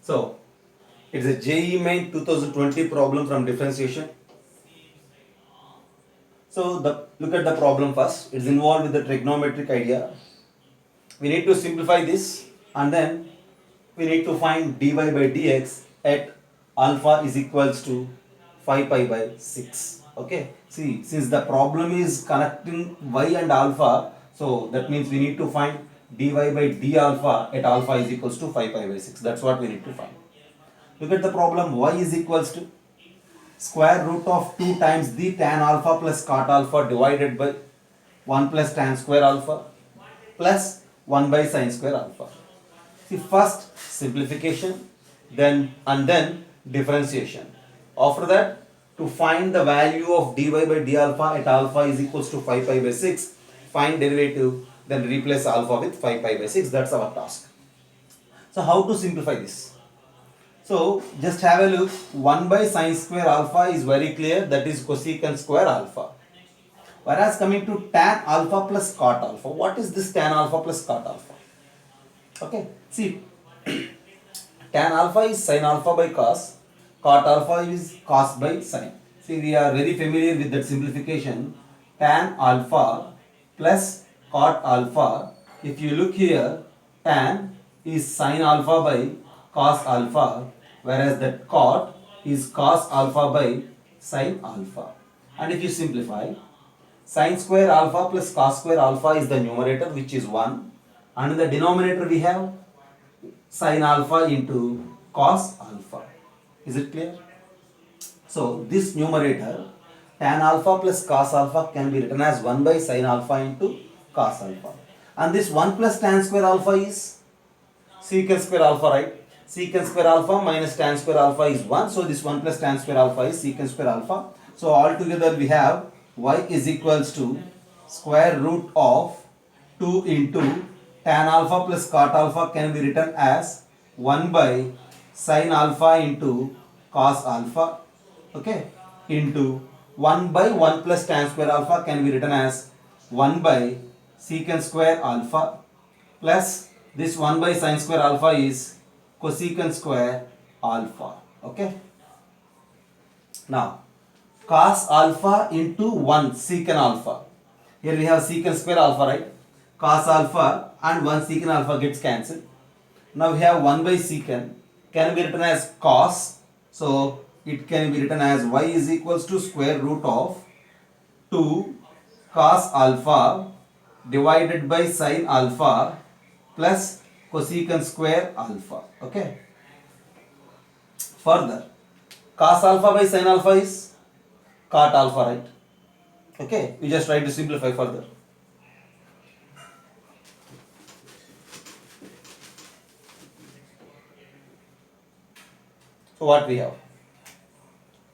So it's a JEE main 2020 problem from differentiation. So look at the problem first. It's involved with the trigonometric idea. We need to simplify this and then we need to find dy by dx at alpha is equals to 5 pi by 6. Okay. See, since the problem is connecting y and alpha, so that means we need to find dy by d alpha at alpha is equals to 5 pi by 6. That's what we need to find. Look at the problem. Y is equals to square root of 2 times the tan alpha plus cot alpha divided by 1 plus tan square alpha plus 1 by sin square alpha. See, first simplification, then differentiation. After that, to find the value of dy by d alpha at alpha is equals to 5 pi by 6, find derivative, then replace alpha with 5 pi by 6. That's our task. So how to simplify this? So just have a look. 1 by sin square alpha is very clear, that is cosecant square alpha. Whereas coming to tan alpha plus cot alpha, what is this tan alpha plus cot alpha? Okay, see, tan alpha is sin alpha by cos, cot alpha is cos by sin. See, we are very familiar with that simplification. Tan alpha plus cot alpha, if you look here, tan is sin alpha by cos alpha, whereas that cot is cos alpha by sin alpha. And if you simplify, sin square alpha plus cos square alpha is the numerator, which is 1, and in the denominator we have sin alpha into cos alpha. Is it clear? So this numerator, tan alpha plus cos alpha, can be written as 1 by sin alpha into cos alpha, and this 1 plus tan square alpha is secant square alpha, right? Secant square alpha minus tan square alpha is 1, so this 1 plus tan square alpha is secant square alpha. So altogether we have y is equals to square root of 2 into tan alpha plus cot alpha can be written as 1 by sin alpha into cos alpha, okay, into 1 by 1 plus tan square alpha can be written as 1 by secant square alpha plus this 1 by sin square alpha is cosecant square alpha. Okay. Now, cos alpha into 1 secant alpha. Here we have secant square alpha, right? Cos alpha and 1 secant alpha gets cancelled. Now we have 1 by secant can be written as cos. So it can be written as y is equals to square root of 2 cos alpha divided by sin alpha plus cosecant square alpha. Okay. Further, cos alpha by sin alpha is cot alpha, right? Okay. We just try to simplify further. So what we have?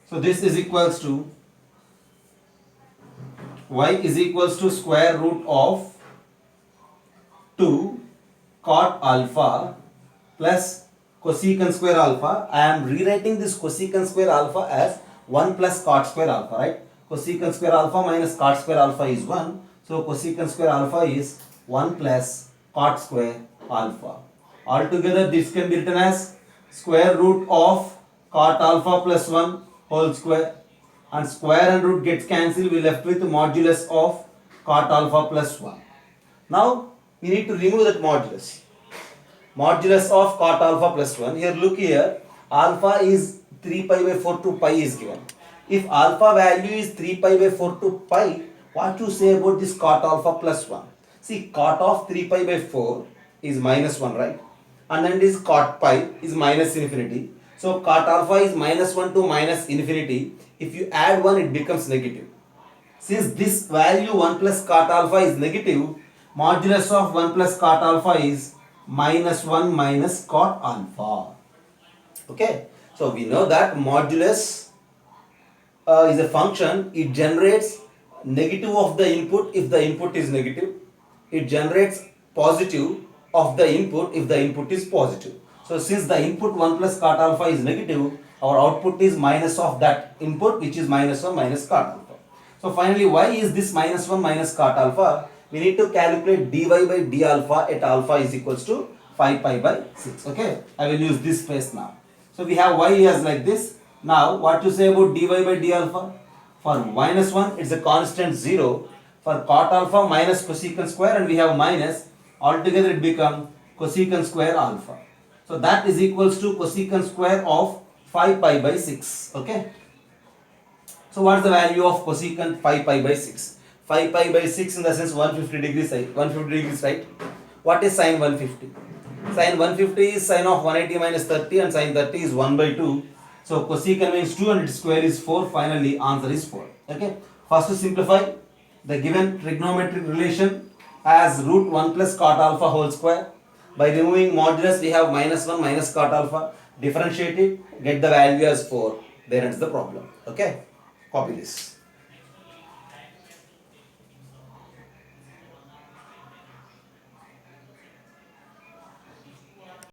So this is equals to y is equals to square root of 2 cot alpha plus cosecant square alpha. I am rewriting this cosecant square alpha as 1 plus cot square alpha, right? Cosecant square alpha minus cot square alpha is 1. So cosecant square alpha is 1 plus cot square alpha. Altogether this can be written as square root of cot alpha plus 1 whole square, and square and root gets cancelled. We left with modulus of cot alpha plus 1. Now we need to remove that modulus. Modulus of cot alpha plus 1. Here look here, alpha is 3 pi by 4 to pi is given. If alpha value is 3 pi by 4 to pi, what to say about this cot alpha plus 1? See, cot of 3 pi by 4 is minus 1, right? And then this cot pi is minus infinity. So cot alpha is minus 1 to minus infinity. If you add 1, it becomes negative. Since this value 1 plus cot alpha is negative, modulus of 1 plus cot alpha is minus 1 minus cot alpha. Okay. So we know that modulus is a function. It generates negative of the input if the input is negative. It generates positive of the input if the input is positive. So since the input 1 plus cot alpha is negative, our output is minus of that input, which is minus 1 minus cot alpha. So finally, why is this minus 1 minus cot alpha? We need to calculate dy by d alpha at alpha is equals to 5 pi by 6. Okay, I will use this space now. So we have y as like this. Now what to say about dy by d alpha? For minus 1 it's a constant 0. For cot alpha minus cosecant square, and we have minus. Altogether it becomes cosecant square alpha. So that is equals to cosecant square of 5 pi by 6. Okay. So what is the value of cosecant 5 pi by 6? 5 pi by 6 in the sense 150 degrees, 150 degrees, right? What is sine 150? Sine 150 is sine of 180 minus 30, and sine 30 is 1 by 2. So cosecant means 2 and its square is 4. Finally answer is 4. Okay. First to simplify the given trigonometric relation as root 1 plus cot alpha whole square. By removing modulus we have minus 1 minus cot alpha. Differentiate it, get the value as 4. There ends the problem. Okay. Copy this.